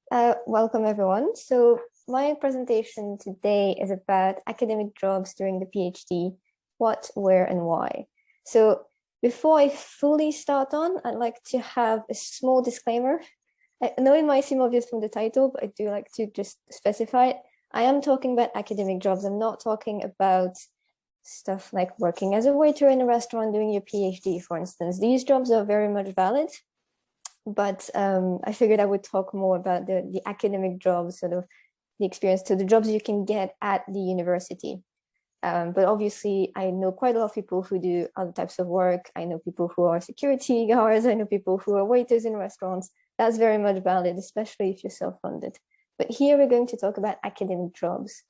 Welcome everyone. So my presentation today is about academic jobs during the PhD, what, where, and why. So before I fully start on, I'd like to have a small disclaimer. I know it might seem obvious from the title, but I do like to just specify it. I am talking about academic jobs. I'm not talking about stuff like working as a waiter in a restaurant, doing your PhD, for instance. These jobs are very much valid. But I figured I would talk more about the academic jobs, sort of the experience to the jobs you can get at the university. But obviously, I know quite a lot of people who do other types of work. I know people who are security guards. I know people who are waiters in restaurants. That's very much valid, especially if you're self-funded. But here we're going to talk about academic jobs.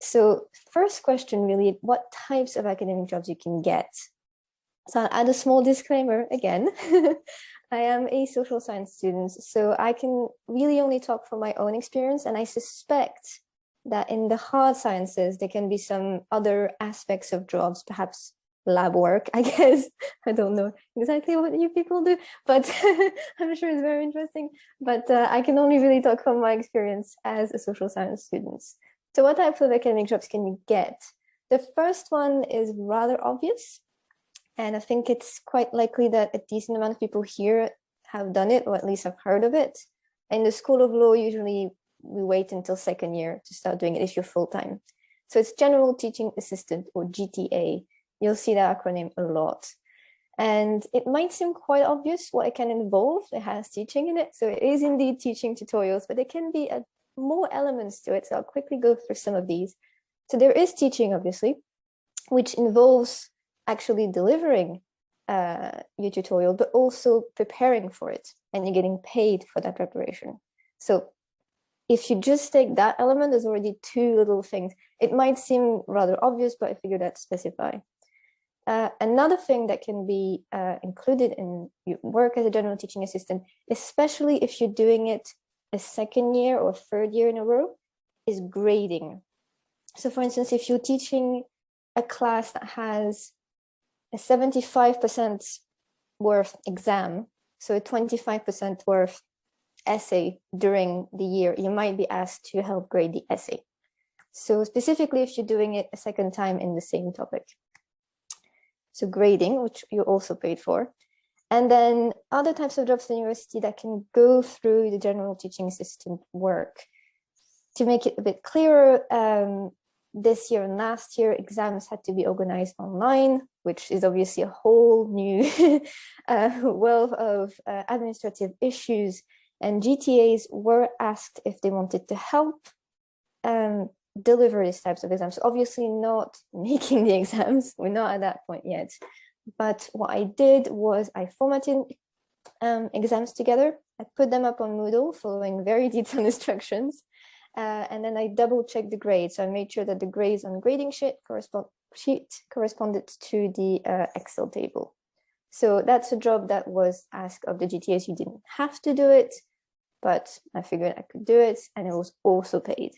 So first question really, what types of academic jobs you can get? So I'll add a small disclaimer again. I am a social science student, so I can really only talk from my own experience, and I suspect that in the hard sciences, there can be some other aspects of jobs, perhaps lab work, I guess. I don't know exactly what you people do, but I'm sure it's very interesting. But I can only really talk from my experience as a social science student. So what types of academic jobs can you get? The first one is rather obvious. And I think it's quite likely that a decent amount of people here have done it, or at least have heard of it. In the School of Law, usually we wait until second year to start doing it if you're full-time. So it's General Teaching Assistant, or GTA. You'll see that acronym a lot. And it might seem quite obvious what it can involve. It has teaching in it. So it is indeed teaching tutorials, but there can be more elements to it. So I'll quickly go through some of these. So there is teaching, obviously, which involves actually delivering your tutorial, but also preparing for it, and you're getting paid for that preparation. So if you just take that element, there's already two little things. It might seem rather obvious, but I figured I'd specify. Another thing that can be included in your work as a general teaching assistant, especially if you're doing it a second year or third year in a row, is grading. So for instance, if you're teaching a class that has a 75% worth exam, so a 25% worth essay during the year, you might be asked to help grade the essay. So specifically if you're doing it a second time in the same topic. So grading, which you're also paid for. And then other types of jobs in the university that can go through the general teaching assistant work. To make it a bit clearer, this year and last year, exams had to be organized online, which is obviously a whole new wealth of administrative issues. And GTAs were asked if they wanted to help deliver these types of exams. Obviously not making the exams, we're not at that point yet. But what I did was I formatted exams together. I put them up on Moodle following very detailed instructions. And then I double checked the grades. So I made sure that the grades on the grading sheet corresponded to the Excel table. So that's a job that was asked of the GTAs. You didn't have to do it, but I figured I could do it, and it was also paid.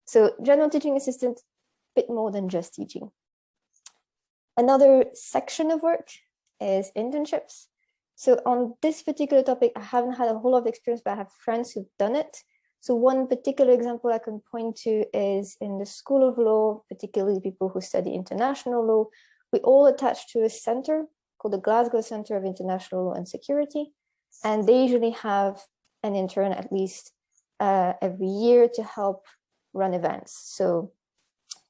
So general teaching assistant, a bit more than just teaching. Another section of work is internships. So on this particular topic, I haven't had a whole lot of experience, but I have friends who've done it. So one particular example I can point to is in the School of Law, particularly people who study international law. We all attach to a center called the Glasgow Center of International Law and Security. And they usually have an intern at least every year to help run events. So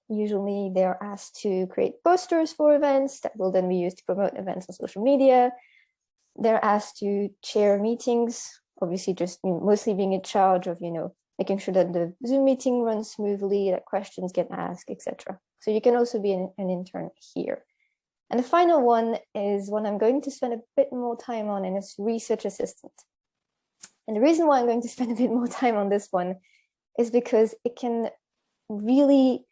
usually they're asked to create posters for events that will then be used to promote events on social media. They're asked to chair meetings, obviously just mostly being in charge of, making sure that the Zoom meeting runs smoothly, that questions get asked, etc. So you can also be an intern here. And the final one is one I'm going to spend a bit more time on, and it's research assistant. And the reason why I'm going to spend a bit more time on this one is because it can really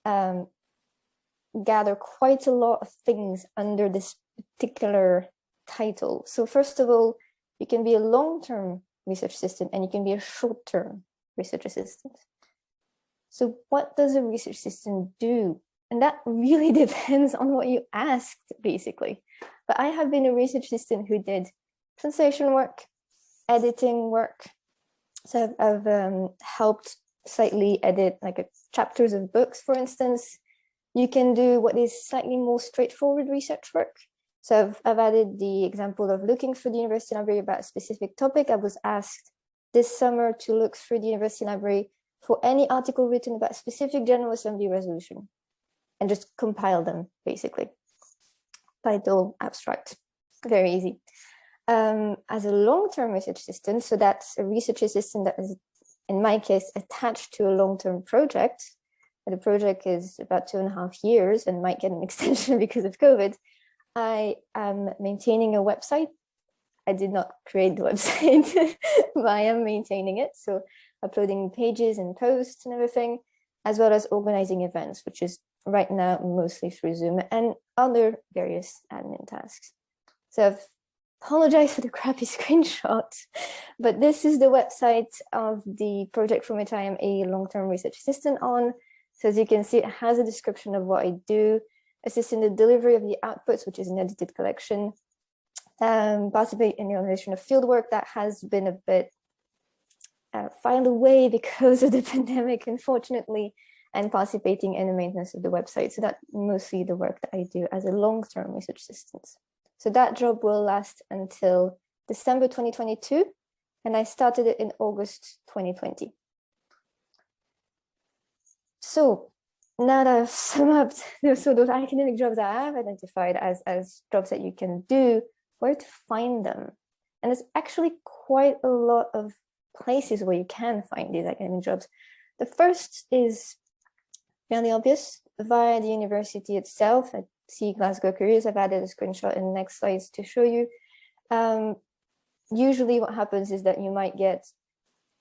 gather quite a lot of things under this particular title. So first of all, you can be a long-term research assistant and you can be a short-term research assistant. So what does a research assistant do? And that really depends on what you asked, basically. But I have been a research assistant who did translation work, editing work, So I've helped slightly edit like chapters of books, for instance. You can do what is slightly more straightforward research work. So I've added the example of looking through the university library about a specific topic. I was asked this summer to look through the university library for any article written about a specific General Assembly resolution and just compile them, basically. Title, abstract, very easy. As a long-term research assistant, so that's a research assistant that is, in my case, attached to a long-term project. The project is about 2.5 years and might get an extension because of COVID. I am maintaining a website. I did not create the website, but I am maintaining it. So uploading pages and posts and everything, as well as organizing events, which is right now mostly through Zoom and other various admin tasks. So I've apologized for the crappy screenshot, but this is the website of the project from which I am a long-term research assistant on. So as you can see, it has a description of what I do, assist in the delivery of the outputs, which is an edited collection, participate in the organization of fieldwork that has been a bit filed away because of the pandemic, unfortunately, and participating in the maintenance of the website. So that's mostly the work that I do as a long-term research assistant. So that job will last until December 2022, and I started it in August 2020. So now that I've summed up those academic jobs that I have identified as jobs that you can do, where to find them? And there's actually quite a lot of places where you can find these academic jobs. The first is fairly obvious via the university itself. At Glasgow Careers, I've added a screenshot in the next slides to show you. Usually what happens is that you might get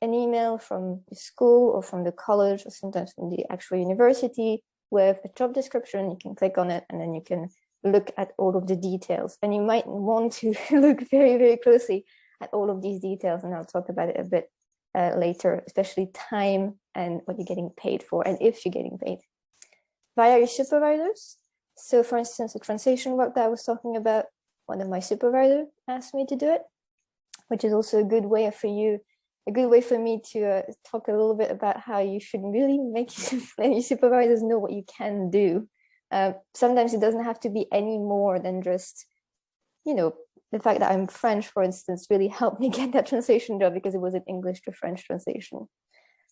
an email from the school or from the college or sometimes from the actual university with a job description. You can click on it and then you can look at all of the details. And you might want to look very, very closely at all of these details. And I'll talk about it a bit later, especially time and what you're getting paid for and if you're getting paid. Via your supervisors. So for instance, the translation work that I was talking about, one of my supervisors asked me to do it, which is also a good way for me to talk a little bit about how you should really make your supervisors know what you can do. Sometimes it doesn't have to be any more than just, the fact that I'm French, for instance, really helped me get that translation job because it was an English to French translation.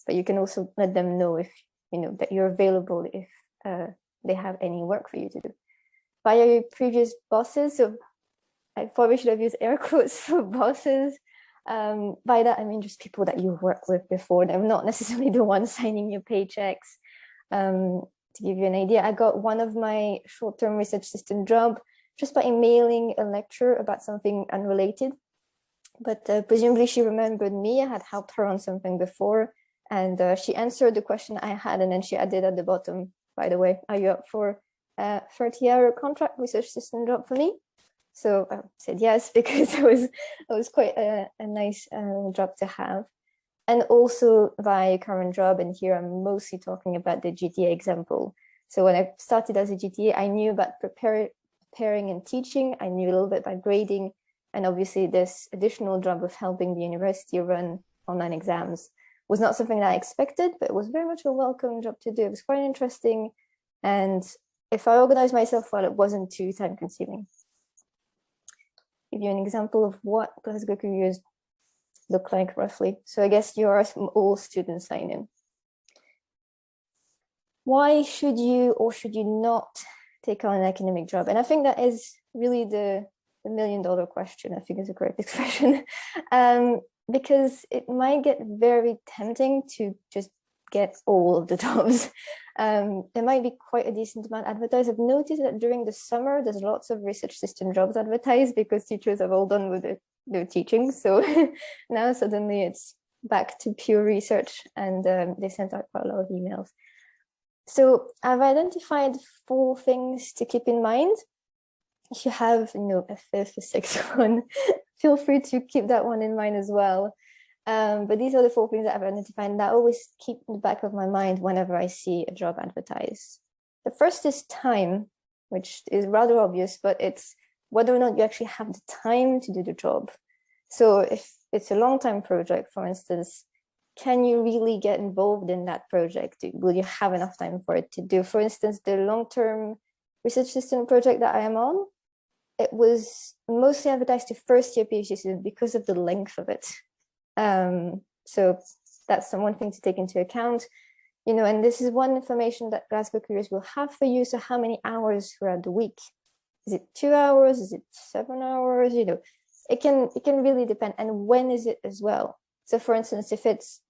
But you can also let them know if, that you're available if they have any work for you to do. Via your previous bosses, so I probably should have used air quotes for bosses. By that, I mean just people that you work with before. They're not necessarily the ones signing your paychecks. To give you an idea, I got one of my short-term research assistant job just by emailing a lecturer about something unrelated. But presumably she remembered me. I had helped her on something before, and she answered the question I had, and then she added at the bottom, by the way, are you up for a 30-hour contract research assistant job for me? So I said yes, because it was quite a nice job to have. And also via current job, and here I'm mostly talking about the GTA example. So when I started as a GTA, I knew about preparing and teaching. I knew a little bit about grading. And obviously this additional job of helping the university run online exams was not something that I expected, but it was very much a welcome job to do. It was quite interesting. And if I organized myself well, it wasn't too time consuming. Give you an example of what Glasgow careers look like roughly. So I guess you are all students sign in. Why should you or should you not take on an academic job? And I think that is really the million-dollar question, I think is a correct expression, because it might get very tempting to just get all of the jobs. There might be quite a decent amount advertised. I've noticed that during the summer, there's lots of research assistant jobs advertised because teachers have all done with their teaching. So now suddenly it's back to pure research, and they sent out quite a lot of emails. So I've identified 4 things to keep in mind. If you have, a 5th or 6th one, feel free to keep that one in mind as well. But these are the 4 things that I've identified and that I always keep in the back of my mind whenever I see a job advertised. The first is time, which is rather obvious, but it's whether or not you actually have the time to do the job. So if it's a long-time project, for instance, can you really get involved in that project? Will you have enough time for it to do? For instance, the long-term research assistant project that I am on, it was mostly advertised to first-year PhD students because of the length of it. So that's one thing to take into account. You know, and this is one information that Glasgow Careers will have for you. So how many hours throughout the week? Is it 2 hours? Is it 7 hours? You know, it can really depend. And when is it as well? So for instance, if it's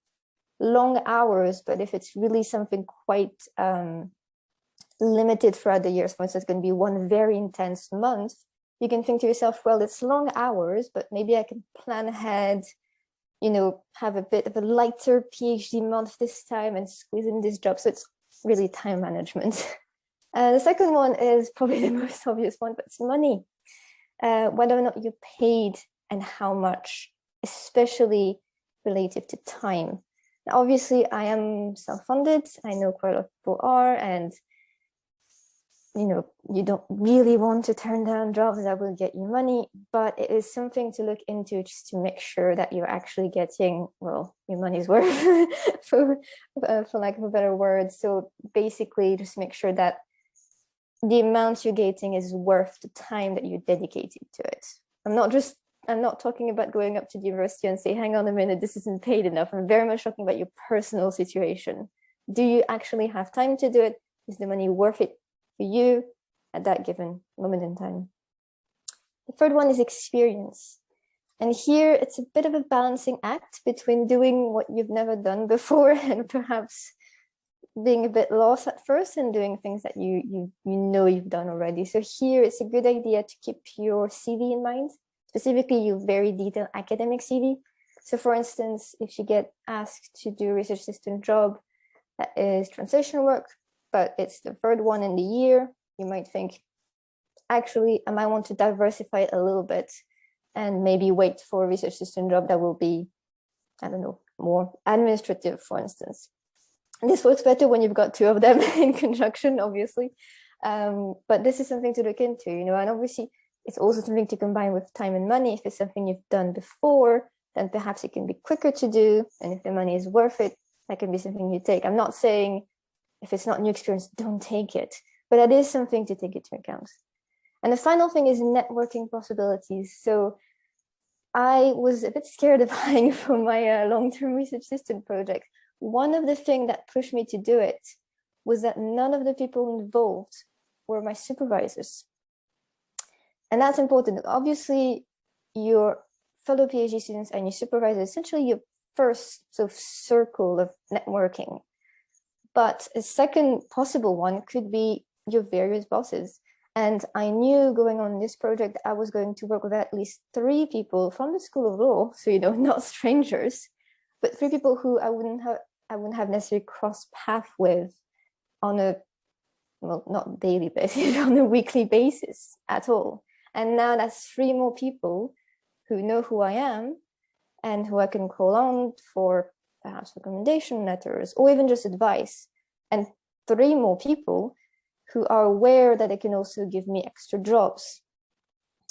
long hours, but if it's really something quite limited throughout the years, for instance, it's going to be one very intense month, you can think to yourself, well, it's long hours, but maybe I can plan ahead, you know, have a bit of a lighter PhD month this time and squeeze in this job. So it's really time management. The second one is probably the most obvious one, but it's money. Whether or not you paid and how much, especially relative to time. Now, obviously, I am self-funded. I know quite a lot of people are, and you know, you don't really want to turn down jobs that will get you money, but it is something to look into just to make sure that you're actually getting, well, your money's worth, for lack of a better word. So basically, just make sure that the amount you're getting is worth the time that you dedicated to it. I'm not talking about going up to the university and say, hang on a minute, this isn't paid enough. I'm very much talking about your personal situation. Do you actually have time to do it? Is the money worth it for you at that given moment in time? The third one is experience. And here it's a bit of a balancing act between doing what you've never done before and perhaps being a bit lost at first and doing things that you know you've done already. So here it's a good idea to keep your CV in mind, specifically your very detailed academic CV. So for instance, if you get asked to do a research assistant job that is translation work, but it's the third one in the year, you might think, actually, I might want to diversify it a little bit and maybe wait for a research assistant job that will be, I don't know, more administrative, for instance. This works better when you've got two of them in conjunction, obviously. But this is something to look into, you know, and obviously it's also something to combine with time and money. If it's something you've done before, then perhaps it can be quicker to do. And if the money is worth it, that can be something you take. I'm not saying if it's not new experience, don't take it, but that is something to take into account. And the final thing is networking possibilities. So I was a bit scared of applying for my long-term research assistant project. One of the things that pushed me to do it was that none of the people involved were my supervisors. And that's important. Obviously, your fellow PhD students and your supervisor, essentially your first sort of circle of networking. But a second possible one could be your various bosses. And I knew going on this project, I was going to work with at least 3 people from the School of Law. So, you know, not strangers, but 3 people who I wouldn't have necessarily crossed path with on a, well, not daily basis, on a weekly basis at all. And now that's 3 more people who know who I am and who I can call on for perhaps recommendation letters or even just advice. And 3 more people who are aware that they can also give me extra jobs.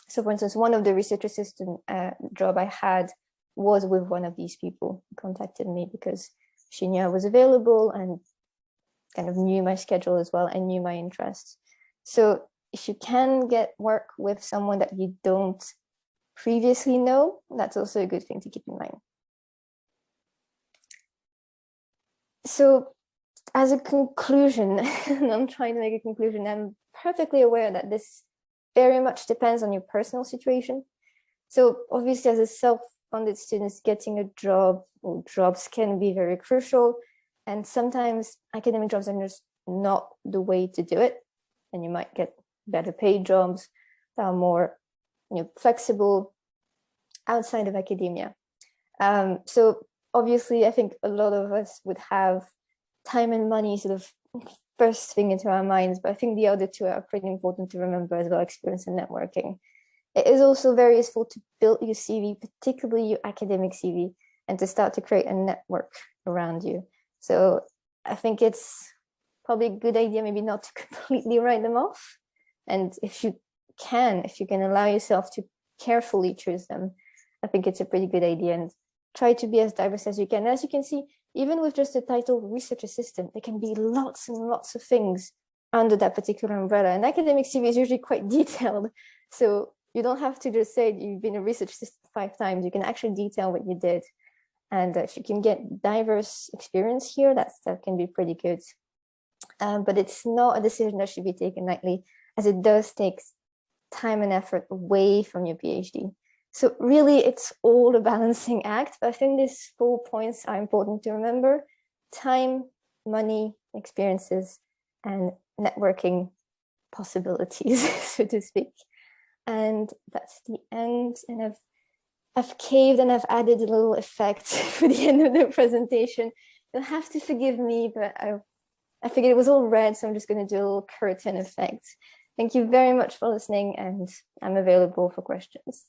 So for instance, one of the research assistant job I had was with one of these people who contacted me because she knew I was available and kind of knew my schedule as well and knew my interests. So if you can get work with someone that you don't previously know, that's also a good thing to keep in mind. So as a conclusion, and I'm trying to make a conclusion, I'm perfectly aware that this very much depends on your personal situation. So obviously as a self-funded student, getting a job or jobs can be very crucial. And sometimes academic jobs are just not the way to do it. And you might get better paid jobs that are more, you know, flexible outside of academia. So obviously, I think a lot of us would have time and money sort of first thing into our minds, but I think the other 2 are pretty important to remember as well, experience and networking. It is also very useful to build your CV, particularly your academic CV, and to start to create a network around you. So I think it's probably a good idea maybe not to completely write them off. And if you can allow yourself to carefully choose them, I think it's a pretty good idea. And try to be as diverse as you can. As you can see, even with just the title research assistant, there can be lots and lots of things under that particular umbrella. And academic CV is usually quite detailed. So you don't have to just say you've been a research assistant 5 times. You can actually detail what you did. And if you can get diverse experience here, that can be pretty good. But it's not a decision that should be taken lightly, as it does take time and effort away from your PhD. So really, it's all a balancing act. But I think these 4 points are important to remember: time, money, experiences, and networking possibilities, so to speak. And that's the end. And I've caved and I've added a little effect for the end of the presentation. You'll have to forgive me, but I figured it was all red, so I'm just going to do a little curtain effect. Thank you very much for listening, and I'm available for questions.